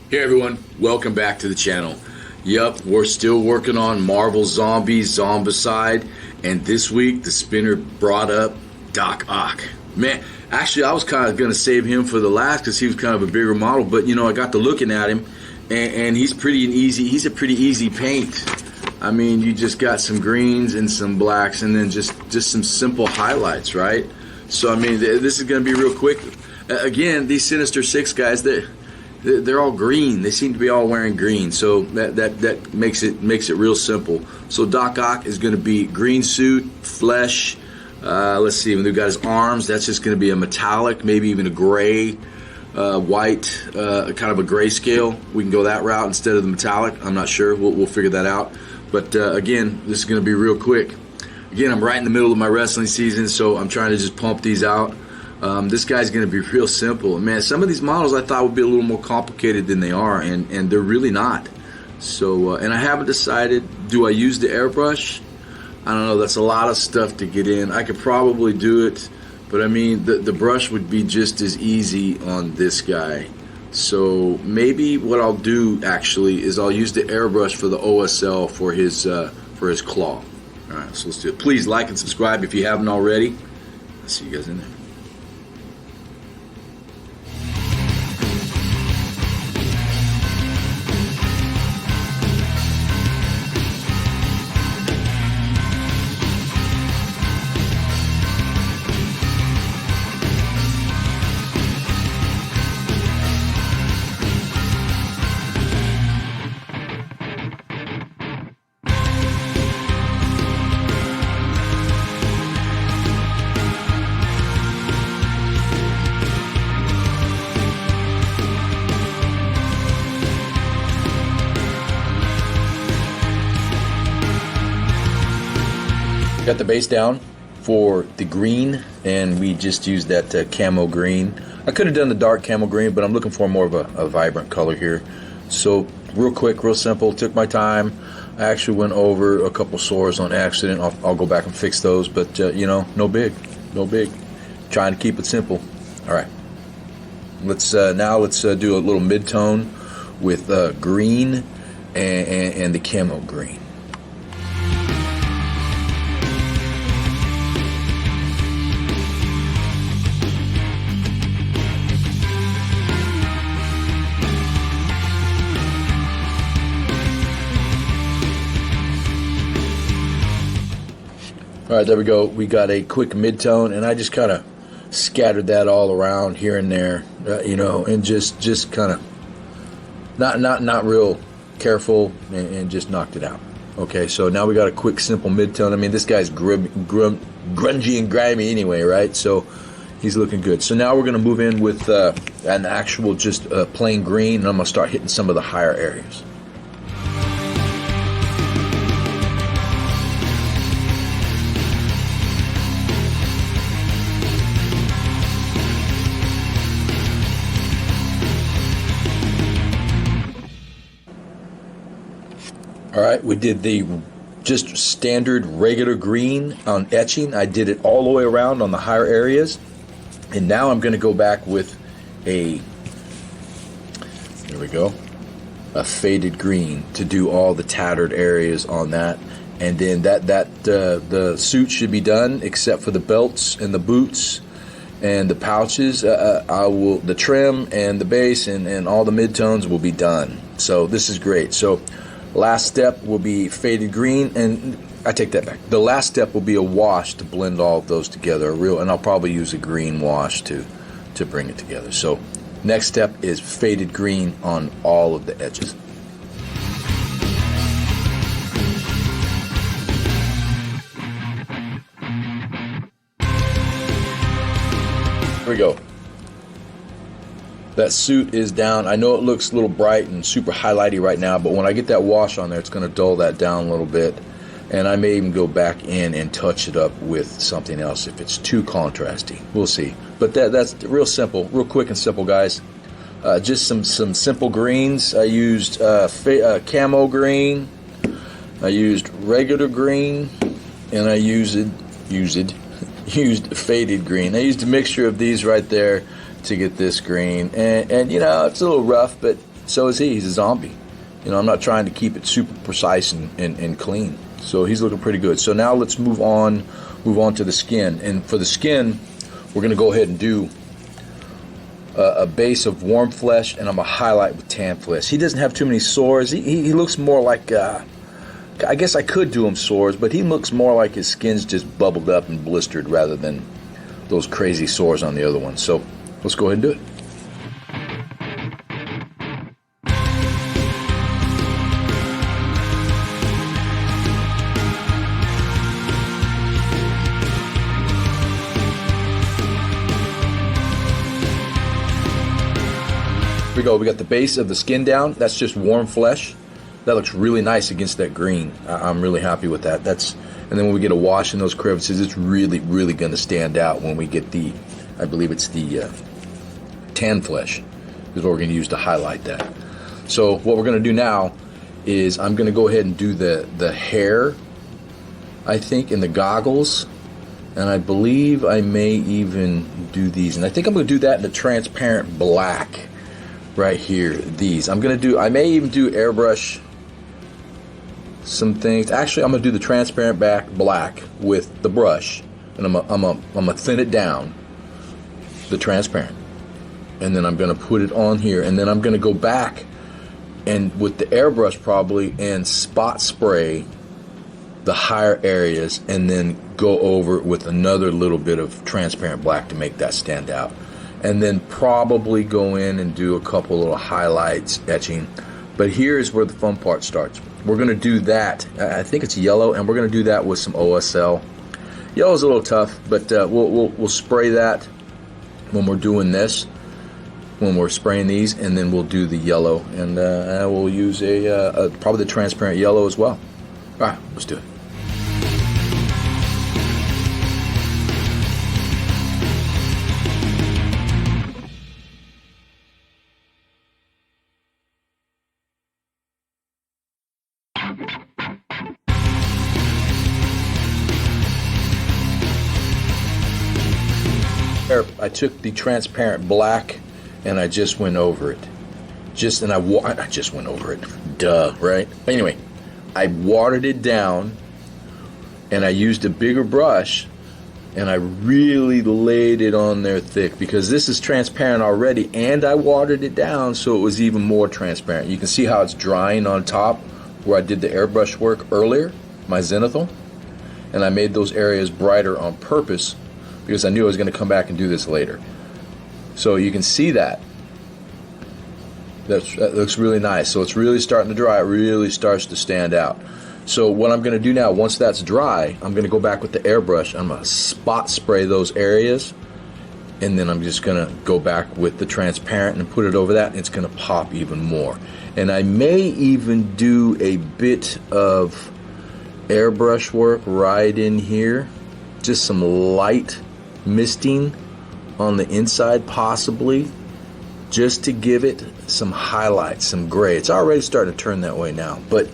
Hey everyone, welcome back to the channel. Yup, we're still working on Marvel Zombies, Zombicide, and this week the spinner brought up Doc Ock. Man, actually I was kind of going to save him for the last because he was kind of a bigger model, but you know, I got to looking at him and he's a pretty easy paint. I mean, you just got some greens and some blacks and then just some simple highlights, right? So I mean, this is going to be real quick. Again, these Sinister Six guys, they're all green. They seem to be all wearing green, so that makes it real simple. So Doc Ock is going to be green suit, flesh. Let's see, when we've got his arms, that's just going to be a metallic, maybe even a gray, white, kind of a grayscale. We can go that route instead of the metallic. I'm not sure. We'll figure that out. But again, this is going to be real quick. Again, I'm right in the middle of my wrestling season, so I'm trying to just pump these out. This guy's going to be real simple. Man, some of these models I thought would be a little more complicated than they are, and they're really not. So, and I haven't decided, do I use the airbrush? I don't know, that's a lot of stuff to get in. I could probably do it, but I mean, the brush would be just as easy on this guy. So maybe what I'll do actually is I'll use the airbrush for the OSL for his claw. All right, so let's do it. Please like and subscribe if you haven't already. I'll see you guys in there. Got the base down for the green, and we just used that camo green. I could have done the dark camo green, but I'm looking for more of a vibrant color here. So real quick, real simple, took my time. I actually went over a couple sores on accident. I'll go back and fix those, but you know, no big. Trying to keep it simple. All right, let's do a little mid-tone with green and the camo green. All right, there we go. We got a quick mid-tone, and I just kind of scattered that all around here and there, you know, and just kind of not real careful, and just knocked it out. Okay, so now we got a quick, simple mid-tone. I mean, this guy's grungy and grimy anyway, right? So he's looking good. So now we're going to move in with an actual just plain green, and I'm going to start hitting some of the higher areas. All right, we did the just standard regular green on etching. I did it all the way around on the higher areas. And now I'm going to go back with there we go, a faded green to do all the tattered areas on that. And then the suit should be done except for the belts and the boots and the pouches. The trim and the base and all the midtones will be done. So this is great. So last step will be faded green, and I take that back. The last step will be a wash to blend all of those together, and I'll probably use a green wash to bring it together. So next step is faded green on all of the edges. Here we go. That suit is down. I know it looks a little bright and super highlighty right now, but when I get that wash on there, it's going to dull that down a little bit. And I may even go back in and touch it up with something else if it's too contrasty. We'll see. But that's real simple, real quick and simple, guys. Just some simple greens. I used camo green. I used regular green, and I used faded green. I used a mixture of these right there to get this green, and you know, it's a little rough, but So is he. He's a zombie. You know, I'm not trying to keep it super precise and clean. So he's looking pretty good. So now let's move on to the skin. And for the skin, we're going to go ahead and do a base of warm flesh, and I'm going to highlight with tan flesh. He doesn't have too many sores. He looks more like, I guess I could do him sores, but he looks more like his skin's just bubbled up and blistered rather than those crazy sores on the other one. So let's go ahead and do it. Here we go. We got the base of the skin down. That's just warm flesh. That looks really nice against that green. I'm really happy with that. And then when we get a wash in those crevices, it's really, really going to stand out when we get the, I believe it's the tan flesh is what we're going to use to highlight that. So what we're going to do now is I'm going to go ahead and do the hair, I think, and the goggles. And I believe I may even do these. And I think I'm going to do that in the transparent black. Right here, these. I may even do airbrush some things. Actually, I'm going to do the transparent black with the brush. And I'm gonna thin it down, the transparent. And then I'm going to put it on here. And then I'm going to go back and with the airbrush probably and spot spray the higher areas. And then go over with another little bit of transparent black to make that stand out. And then probably go in and do a couple little highlights, etching. But here's where the fun part starts. We're going to do that. I think it's yellow, and we're going to do that with some OSL. Yellow's a little tough, but we'll spray that when we're doing this, when we're spraying these, and then we'll do the yellow, and we'll use probably the transparent yellow as well. All right, let's do it. I took the transparent black and I just went over it. I just went over it. Duh, right? Anyway, I watered it down and I used a bigger brush and I really laid it on there thick because this is transparent already and I watered it down so it was even more transparent. You can see how it's drying on top where I did the airbrush work earlier, my zenithal, and I made those areas brighter on purpose because I knew I was going to come back and do this later. So you can see that. That looks really nice. So it's really starting to dry. It really starts to stand out. So what I'm going to do now, once that's dry, I'm going to go back with the airbrush. I'm going to spot spray those areas. And then I'm just going to go back with the transparent and put it over that. And it's going to pop even more. And I may even do a bit of airbrush work right in here. Just some light misting on the inside possibly, just to give it some highlights, some gray. It's already starting to turn that way now, but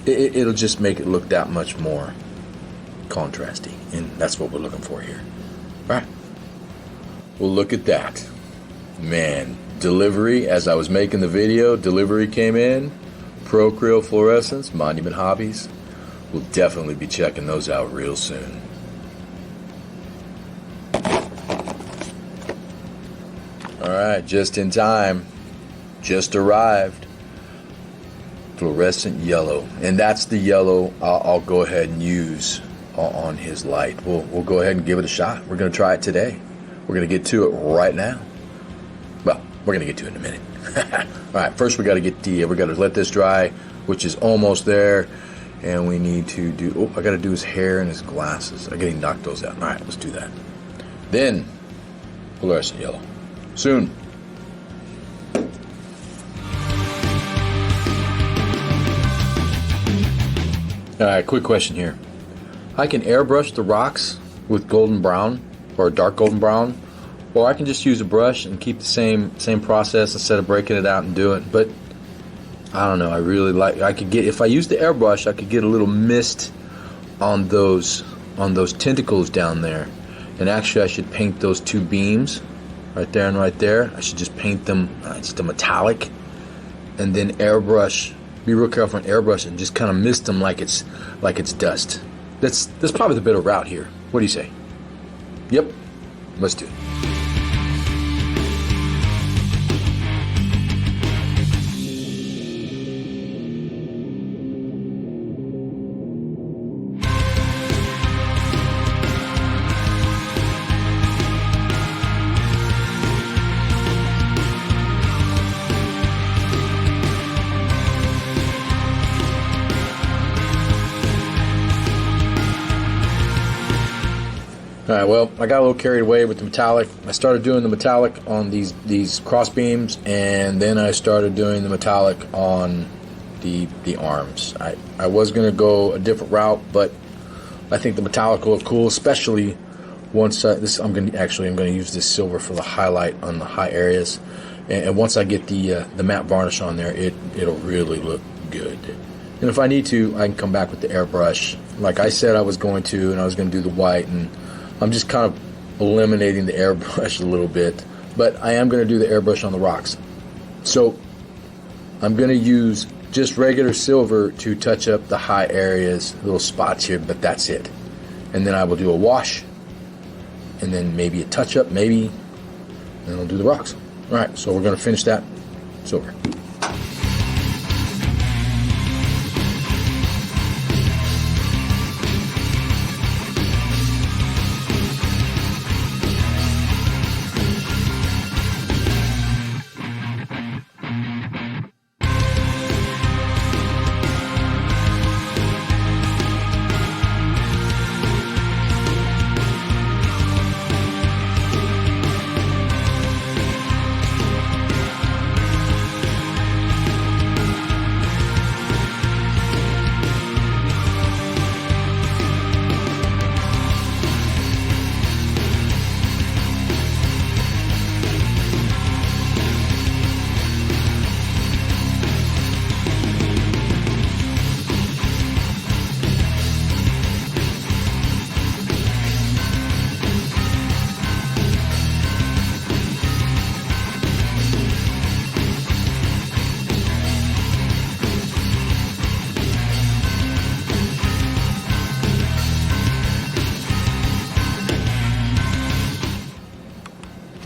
it'll just make it look that much more contrasty, and that's what we're looking for here. All right. Well, look at that. Man, delivery, as I was making the video, delivery came in. Procreal Fluorescence, Monument Hobbies. We'll definitely be checking those out real soon. Alright, just in time. Just arrived. Fluorescent yellow. And that's the yellow I'll go ahead and use on his light. We'll go ahead and give it a shot. We're going to try it today. We're going to get to it right now. Well, we're going to get to it in a minute. Alright, first we got to let this dry, which is almost there. And we need to do, I got to do his hair and his glasses. I got to knock those out. Alright, let's do that. Then, fluorescent yellow. Soon. Alright, quick question here. I can airbrush the rocks with golden brown or dark golden brown, or I can just use a brush and keep the same process instead of breaking it out and do it. But I don't know, if I use the airbrush, I could get a little mist on those tentacles down there. And actually I should paint those two beams right there and right there. I should just paint them just a metallic and then airbrush. Be real careful on airbrush and just kind of mist them like it's dust. That's probably the better route here. What do you say? Yep, let's do it. All right, well, I got a little carried away with the metallic. I started doing the metallic on these cross beams, and then I started doing the metallic on the arms. I was going to go a different route, but I think the metallic will look cool, especially once I'm going to use this silver for the highlight on the high areas, and once I get the matte varnish on there, it'll really look good. And if I need to, I can come back with the airbrush, like I said I was going to, and I was going to do the white, and I'm just kind of eliminating the airbrush a little bit, but I am going to do the airbrush on the rocks. So I'm going to use just regular silver to touch up the high areas, little spots here, but that's it. And then I will do a wash, and then maybe a touch up, maybe, and then I'll do the rocks. All right, so we're going to finish that silver.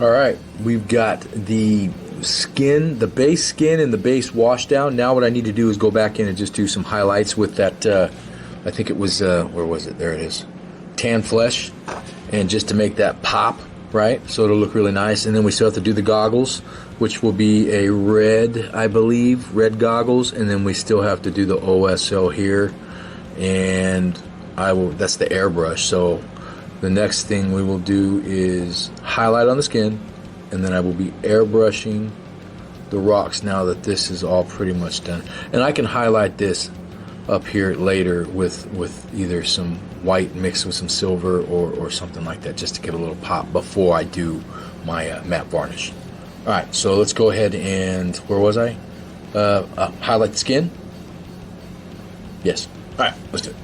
All right, we've got the skin, the base skin and the base wash down. Now what I need to do is go back in and just do some highlights with that, I think it was, where was it? There it is. Tan flesh, and just to make that pop, right? So it'll look really nice. And then we still have to do the goggles, which will be a red, I believe, red goggles. And then we still have to do the OSL here. And that's the airbrush. So the next thing we will do is highlight on the skin, and then I will be airbrushing the rocks now that this is all pretty much done. And I can highlight this up here later with either some white mixed with some silver or something like that, just to get a little pop before I do my matte varnish. All right, so let's go ahead and, where was I? Highlight the skin. Yes. All right, let's do it.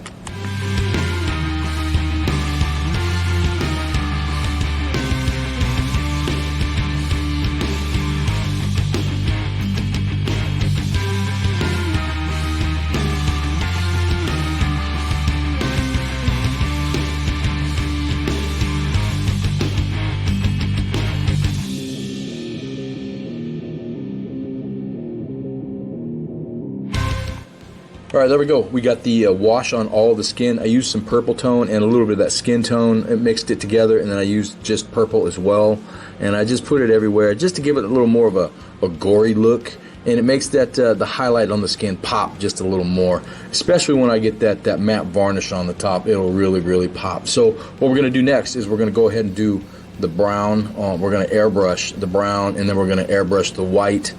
All right, there we go. We got the wash on all the skin. I used some purple tone and a little bit of that skin tone. I mixed it together, and then I used just purple as well. And I just put it everywhere just to give it a little more of a gory look. And it makes that the highlight on the skin pop just a little more. Especially when I get that matte varnish on the top, it'll really, really pop. So what we're going to do next is we're going to go ahead and do the brown. We're going to airbrush the brown, and then we're going to airbrush the white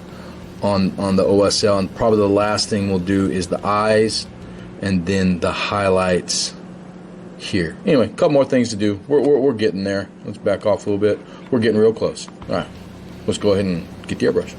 on the OSL, and probably the last thing we'll do is the eyes and then the highlights here. Anyway, a couple more things to do. We're getting there. Let's back off a little bit. We're getting real close. All right, let's go ahead and get the airbrush.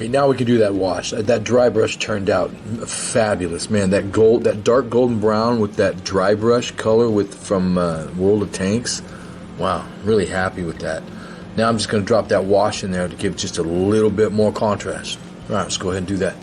Okay, now we can do that wash. That dry brush turned out fabulous, man. That dark golden brown with that dry brush color from World of Tanks. Wow, really happy with that. Now I'm just going to drop that wash in there to give just a little bit more contrast. All right, let's go ahead and do that.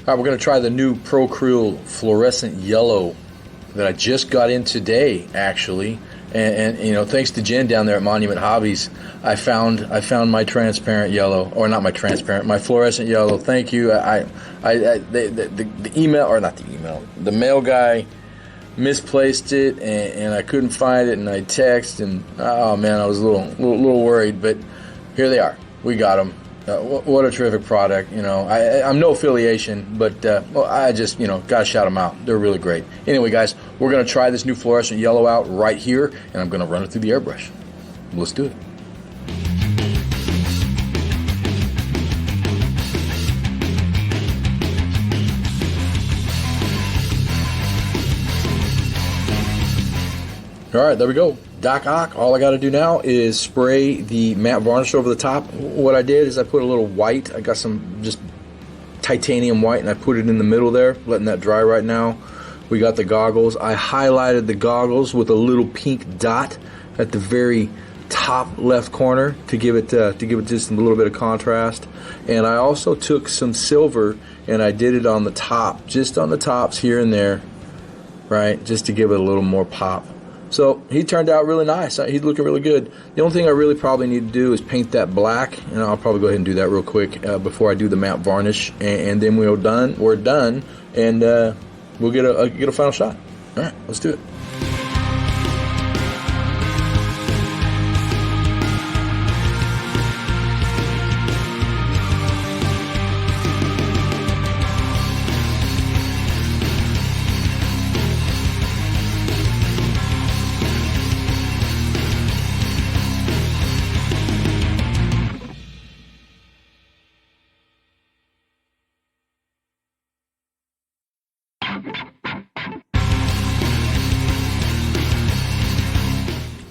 All right, we're going to try the new Procreal fluorescent yellow that I just got in today, actually. And you know, thanks to Jen down there at Monument Hobbies, I found my transparent yellow, or not my transparent, my fluorescent yellow. Thank you. The email, or not the email, the mail guy misplaced it, and I couldn't find it, and I texted, and oh man, I was a little worried, but here they are. We got them. What a terrific product. You know, I'm no affiliation, but well, I just, you know, gotta shout them out. They're really great. Anyway, guys, we're gonna try this new fluorescent yellow out right here, and I'm gonna run it through the airbrush. Let's do it. All right, there we go. Doc Ock. All I got to do now is spray the matte varnish over the top. What I did is I put a little white. I got some just titanium white, and I put it in the middle there, letting that dry right now. We got the goggles. I highlighted the goggles with a little pink dot at the very top left corner to give it just a little bit of contrast. And I also took some silver and I did it on the top, just on the tops here and there, right, just to give it a little more pop. So he turned out really nice. He's looking really good. The only thing I really probably need to do is paint that black, and I'll probably go ahead and do that real quick before I do the matte varnish, and then we're done, and we'll get a final shot. All right, let's do it.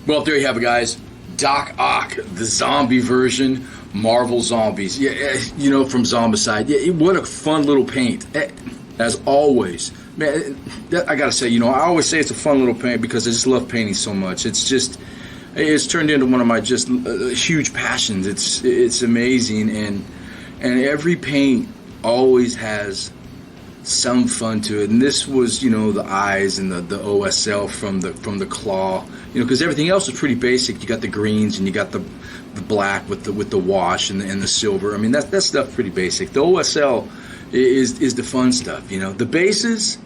Well, there you have it, guys. Doc Ock, the zombie version, Marvel Zombies. Yeah, you know, from Zombicide. Yeah, what a fun little paint. As always. Man, I gotta say, you know, I always say it's a fun little paint because I just love painting so much. It's turned into one of my just huge passions. It's amazing, and every paint always has some fun to it. And this was, you know, the eyes and the OSL from the claw, you know, because everything else is pretty basic. You got the greens and you got the black with the wash and the silver. I mean, that stuff's pretty basic. The OSL is the fun stuff, you know. The bases,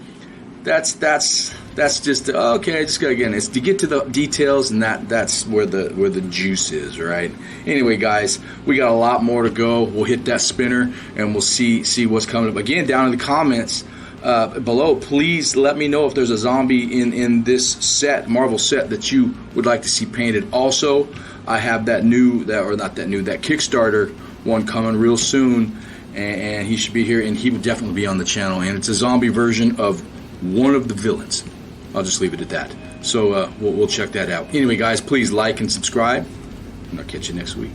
that's just okay. Just again, it's to get to the details, and that's where the juice is, right? Anyway, guys, we got a lot more to go. We'll hit that spinner, and we'll see what's coming up. Again, down in the comments below, please let me know if there's a zombie in this set, Marvel set, that you would like to see painted. Also, I have that Kickstarter one coming real soon, and he should be here, and he would definitely be on the channel. And it's a zombie version of one of the villains. I'll just leave it at that. So we'll check that out. Anyway, guys, please like and subscribe, and I'll catch you next week.